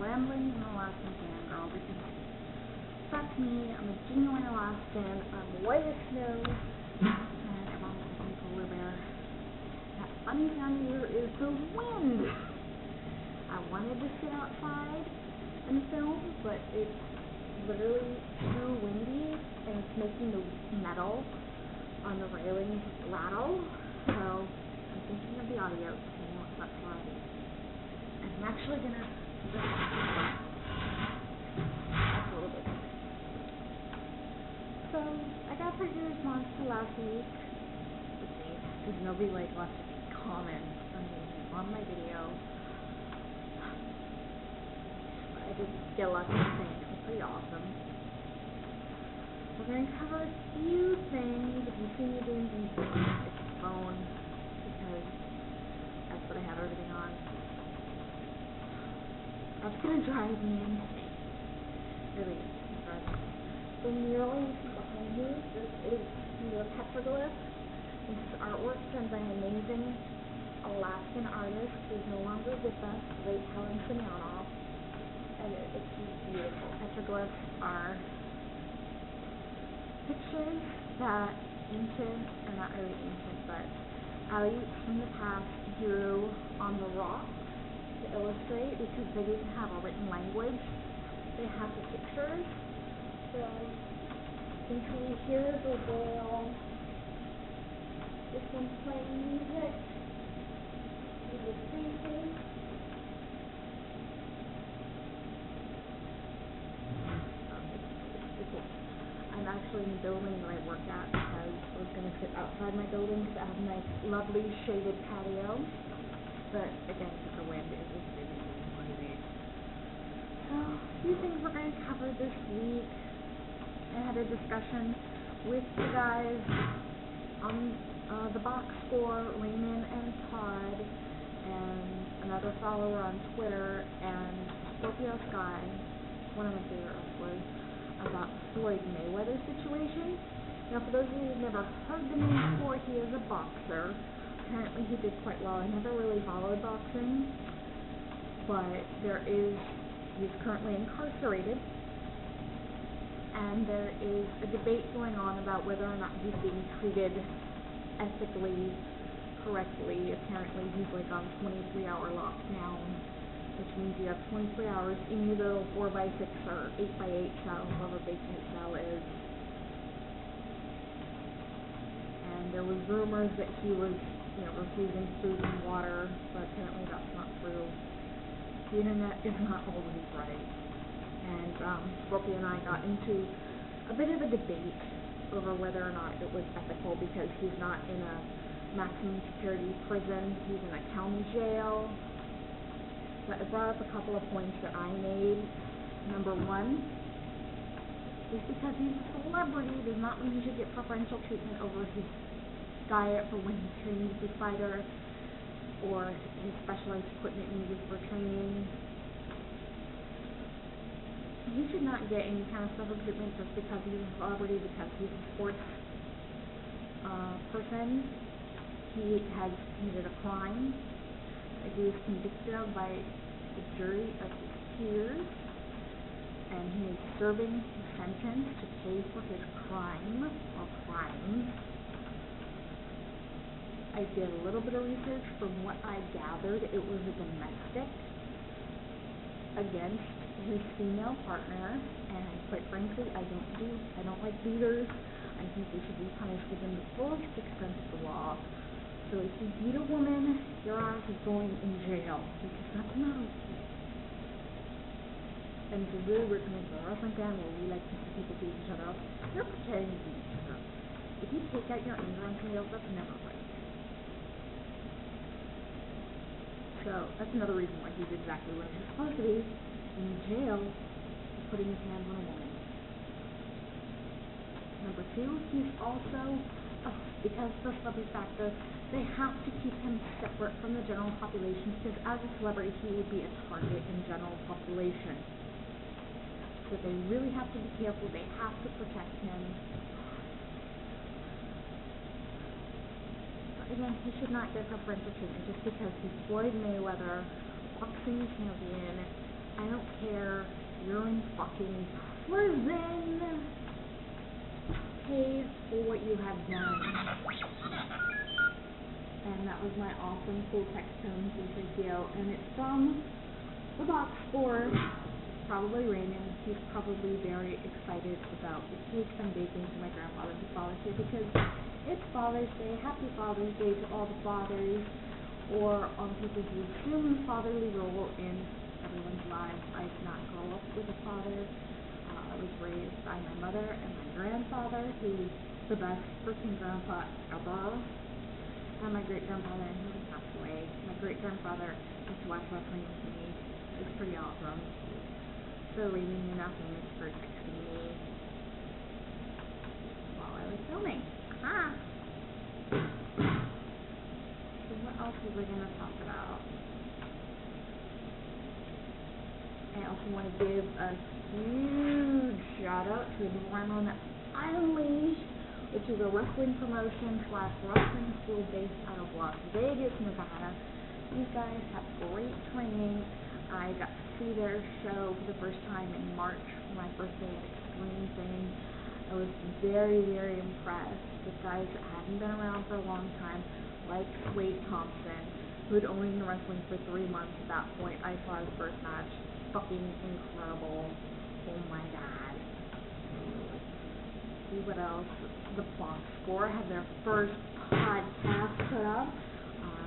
rambling an Alaskan fangirl because fuck me, I'm a genuine Alaskan, I'm white as snow, and I'm a fucking polar bear. That funny sound you hear is the wind. I wanted to sit outside and film, but it's literally too windy and it's making the metal on the railings rattle, so I'm thinking of the audio, so that's why. And I'm actually gonna that's a little bit. So I got pretty good response to last week, because nobody left any comments on my video. I did get lots of things. It was pretty awesome. We're going to cover a few things. If you see me doing these things, it's the phone, because that's what I have everything on. That's going to drive me insane. Really, it's driving me. The mural you see behind me, this is the petroglyph. This is artwork done by an amazing Alaskan artist who's no longer with us, great Helen Semyonov. And it's beautiful. Petroglyphs are pictures that or not really ancient, but elites from the past drew on the rocks to illustrate, because they didn't have a written language. They had the pictures. So you can hear the whale. This one's playing music. There's a speaking. I'm actually in the building that I work at because I was going to sit outside my building because I have a nice, lovely shaded patio. But again, because the wind is just really crazy. So, a few things we're going to cover this week. I had a discussion with the guys on the box score, Raymond and Todd, and another follower on Twitter, and Scorpio Sky, one of my favorite wrestlers, about Floyd Mayweather situation. Now, for those of you who've never heard the name before, he is a boxer. Apparently he did quite well. I never really followed boxing, but he's currently incarcerated, and there is a debate going on about whether or not he's being treated ethically, correctly. Apparently he's on 23-hour lockdown, which means you have 23 hours in your little 4x6 or 8x8 cell, however big his cell is. And there was rumors that he was, refusing food and water, but apparently that's not true. The internet is not always right. And Scorpio and I got into a bit of a debate over whether or not it was ethical, because he's not in a maximum security prison, he's in a county jail. But I brought up a couple of points that I made. Number one, just because he's a celebrity does not mean he should get preferential treatment over his diet for when he's training to be a fighter, or his specialized equipment needed for training. He should not get any kind of special treatment just because he's a celebrity, because he's a sports person. He has committed a crime that he was convicted of by a jury of his peers, and he is serving his sentence to pay for his crime or crimes. I did a little bit of research. From what I gathered, it was a domestic against his female partner, and quite frankly, I don't like beaters. I think they should be punished within the fullest extent of the law. So if you beat a woman, your ass is going in jail, because that's not okay. And if you're really working into a wrestling fan where we like to see people beat each other up, you're pretending to beat each other. If you take out your anger on somebody else, that's never right. So that's another reason why he's exactly where he's supposed to be, in jail, putting his hands on a woman. Number two, he's also, because of the celebrity factor, they have to keep him separate from the general population, because as a celebrity, he would be a target in general population. So they really have to be careful. They have to protect him. Again, he should not get preferential treatment just because he's Floyd Mayweather, boxing champion. I don't you're in fucking prison. Pay for what you have done. And that was my awesome full text tone video, and it's from the box score. Probably Raymond. He's probably very excited about the cake I'm baking for my grandfather for Father's Day, because it's Father's Day. Happy Father's Day to all the fathers, or all the people who assume the fatherly role in everyone's lives. I did not grow up with a father. I was raised by my mother and my grandfather, who's the best freaking grandpa ever. And my great-grandfather, who passed away. My great-grandfather used to watch wrestling with me. It was pretty awesome. So Raven knew nothing for texting me while I was filming. So what else was I going to talk about? I also want to give a huge shout out to everyone on Unleashed, which is a wrestling promotion / wrestling school based out of Las Vegas, Nevada. These guys have great training. I got to see their show for the first time in March for my birthday at Extreme Thing. I was very, very impressed with guys that hadn't been around for a long time, like Wade Thompson, who had only been wrestling for 3 months at that point. I saw his first match. Fucking incredible. Oh my god. See what else? The Box Score had their first podcast put up.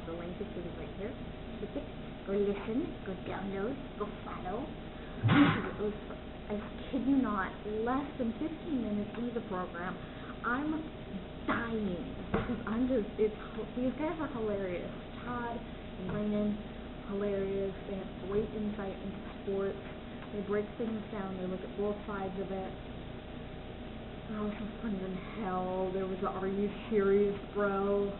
The link is sitting right here. Click it, go listen, go download, go follow. It was, I kid you not, less than 15 minutes into the program, I'm dying because these guys are hilarious. Todd and Brandon, hilarious. They have great insight into sports. They break things down. They look at both sides of it. Oh, it's funny than hell. There was a "Are you serious, bro?"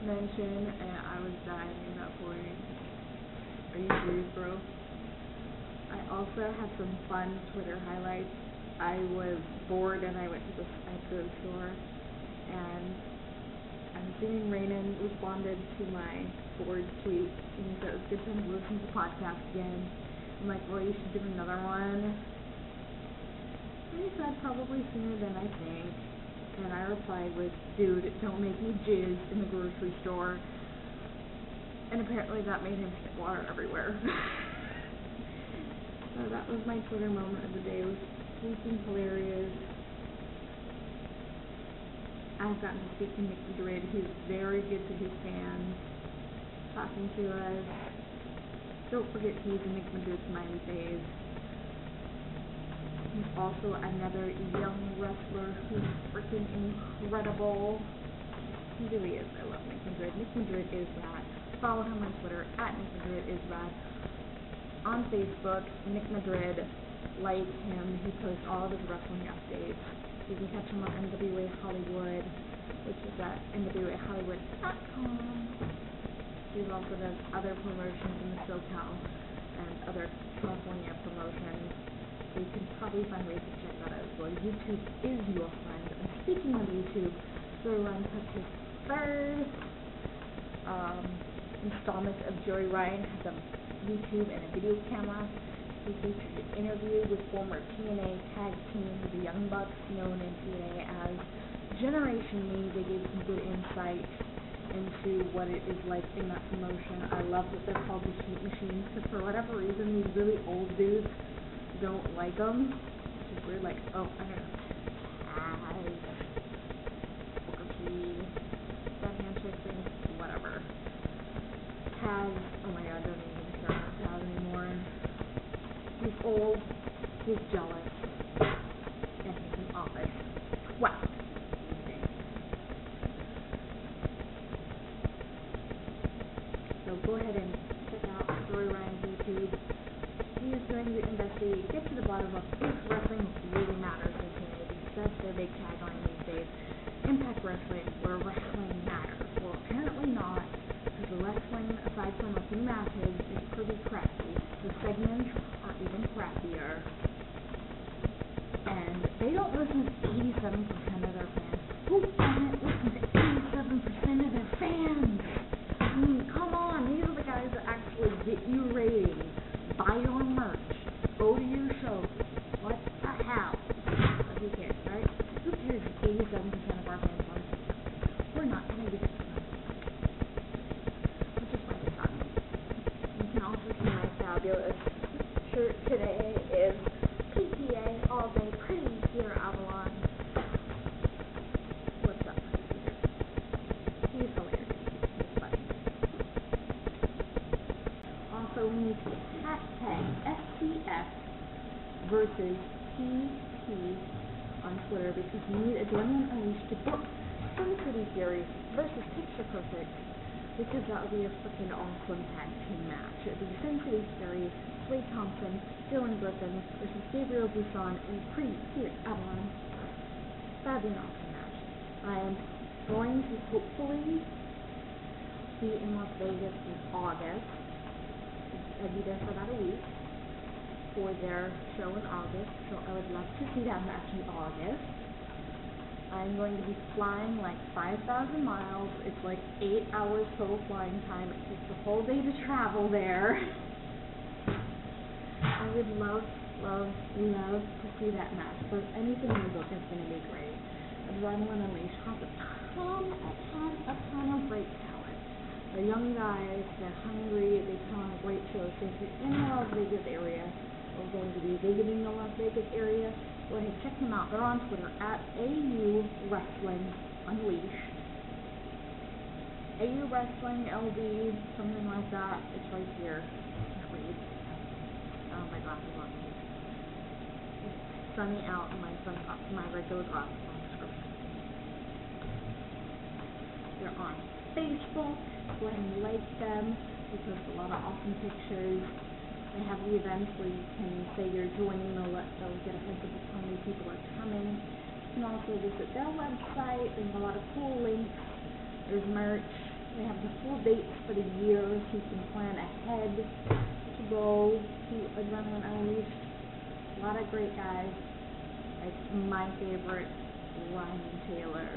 mention, and I was dying at that point. Are you serious, bro? I also had some fun Twitter highlights. I was bored and I went to the store, and I'm assuming Raymond responded to my board tweet, and he said it was a good time to listen to the podcast again. I'm like, well, you should do another one. And he said, probably sooner than I think. And I replied with, dude, don't make me jizz in the grocery store. And apparently that made him spit water everywhere. So that was my Twitter moment of the day. It was freaking hilarious. I've gotten to speak to Nick Madrid. He's very good to his fans, talking to us. Don't forget to use the Nick Madrid smiley face. He's also another young wrestler who's freaking incredible. He really is. I love Nick Madrid. Nick Madrid is rad. Follow him on Twitter, @NickMadridIsRad. On Facebook, Nick Madrid. Like him. He posts all of his wrestling updates. You can catch him on NWA Hollywood, which is at NWAHollywood.com. He also does other promotions in the SoCal and other California promotions. So you can probably find ways to check that out as well. YouTube is your friend. And speaking of YouTube, Joey Ryan took his third installment of Joey Ryan has a YouTube and a video camera. He featured an interview with former TNA tag team, the Young Bucks, known in TNA as Generation Me. They gave some good insight into what it is like in that promotion. I love that they're called the Heat Machines, because for whatever reason, these really old dudes don't like them, which is weird. Like, oh, I don't know, Taz, Booker T, that handshake thing, whatever. Taz, oh my god, don't even care about Taz anymore. He's old, he's jealous, and he's an office. Wow. So go ahead and check out Joey Ryan's YouTube. He is going to investigate, get to the bottom of if wrestling really matters in TNA, because that's their big tagline these days. Impact Wrestling, where wrestling matters. Well, apparently not, because the wrestling, aside from a few matches, is pretty crappy. The segments are even crappier. And they don't listen to 87% of their fans. Who doesn't listen to 87% of their fans? I mean, come on, these are the guys that actually get you ratings, buy your merch, go to your show, versus PP on Twitter, because you need Adrenaline Unleashed to book Sun City Fury versus Picture Perfect, because that would be a freaking awesome tag team match. It would be Sun City Fury, Slade Thompson, Dylan Griffin versus Gabriel Busan and Pre-Spirit Avalon. That'd be an awesome match. I am going to hopefully be in Las Vegas in August. I'll be there for about a week for their show in August, so I would love to see that match in August. I'm going to be flying like 5,000 miles. It's like 8 hours total flying time. It takes a whole day to travel there. I would love to see that match. But anything in the book is going to be great. Adrenaline Unleashed has a ton of great talent. They're young guys, they're hungry, they put on a great show. So if you're in the Las Vegas area, or going to be visiting the Las Vegas area, go ahead and check them out. They're on Twitter at AU Wrestling Unleashed. AU Wrestling LD, something like that. It's right here. I can't read. My glasses on me. It's sunny out and my regular glasses on description. They're on Facebook. Go ahead and like them. They post a lot of awesome pictures. They have the events where you can say you're joining, they'll get a heads up of how many people are coming. You can also visit their website. They have a lot of cool links. There's merch. They have the full dates for the year, so you can plan ahead to go to Adrenaline Unleashed. A lot of great guys. Like my favorite, Ryan Taylor.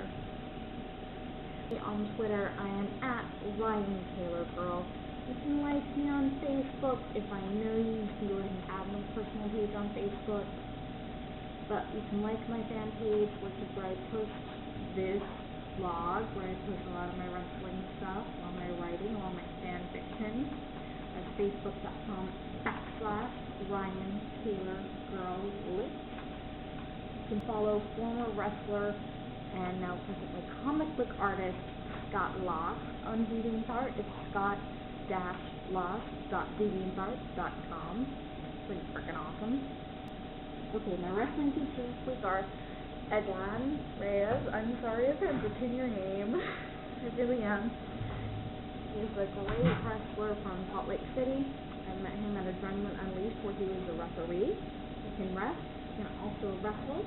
On Twitter, I am at Ryan Taylor Girl. You can like me on Facebook. If I know you, you can go ahead and add my personal page on Facebook. But you can like my fan page, which is where I post this blog, where I post a lot of my wrestling stuff, all my writing, all my fan fiction. That's facebook.com/Ryan Taylor Girl Lit. You can follow former wrestler and now presently comic book artist Scott Lost on DeviantArt. It's Scott-Lost.deviantart.com. Pretty freaking awesome. Okay, my wrestling teachers this week are Adan Reyes. I'm sorry if I butchered your name. I really am. He's a great wrestler from Salt Lake City. I met him at Adrenaline Unleashed where he was a referee. He can ref. He can also wrestle.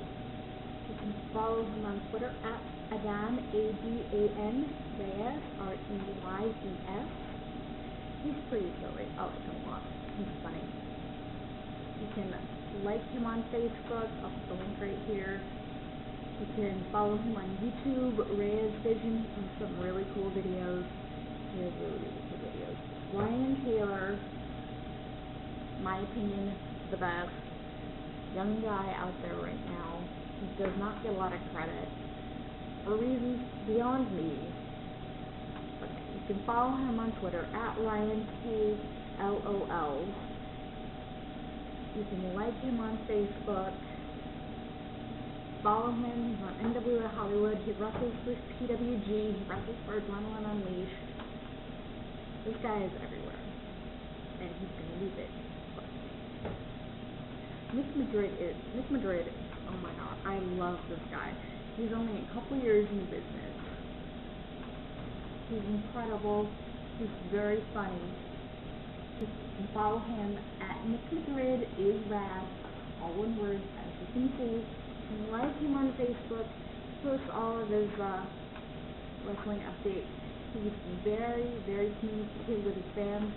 You can follow him on Twitter at Adan, A-D-A-N, Reyes, R-E-Y-E-S. He's pretty silly. I like him a lot. He's funny. You can like him on Facebook. I'll put the link right here. You can follow him on YouTube, Reyes Vision. He posts some really cool videos. He has really cool videos. Ryan Taylor, my opinion, the best young guy out there right now. He does not get a lot of credit for reasons beyond me. But you can follow him on Twitter at RyanKLOL. You can like him on Facebook. Follow him. He's on NWA Hollywood. He wrestles for PWG. He wrestles for Adrenaline Unleashed. This guy is everywhere. And he's going to be big. Nick Madrid, oh my god, I love this guy. He's only a couple years in the business. He's incredible. He's very funny. You can follow him at Nick Madrid is rad, all one word, as you can see. You can like him on Facebook. He posts all of his wrestling updates. He's very communicative with his fans.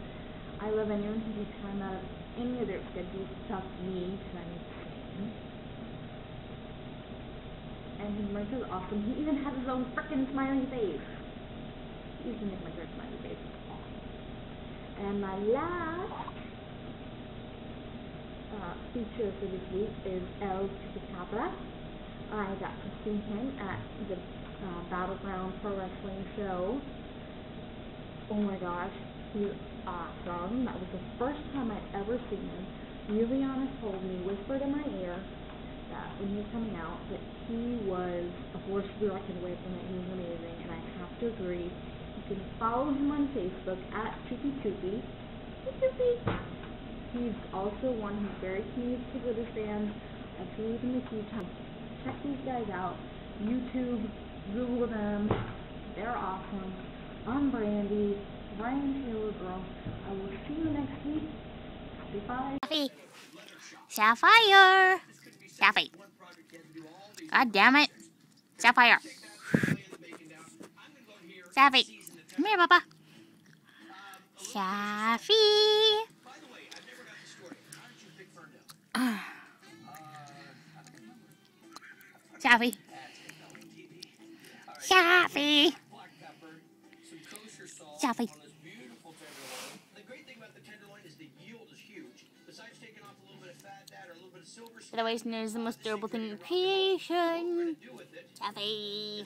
I love anyone who takes time out of any of their schedules to talk to me, because I'm insane. And his merch is awesome. He even has his own frickin' smiley face. He's the Nick Madrid smiley face. It's awesome. And my last feature for this week is El Chupacabra. I got to see him at the Battleground Pro Wrestling show. Oh my gosh, he's awesome. That was the first time I'd ever seen him. Juliana told me, whispered in my ear, that when he was coming out, that he was a force to be reckoned with and that he was amazing, and I have to agree. You can follow him on Facebook at Choopy Choopy. He's also one who's very keen to British bands. I've seen him a few times. Check these guys out. YouTube, Google them. They're awesome. I'm Brandy, Ryan Taylor Girl. I will see you next week. Goodbye. Sapphire! Sapphy. God damn it. Sapphire. Sappy. Come here, Papa. Sappy. Sappy. Sappy. Sappy. Otherwise known as the most durable thing in creation. Sappy.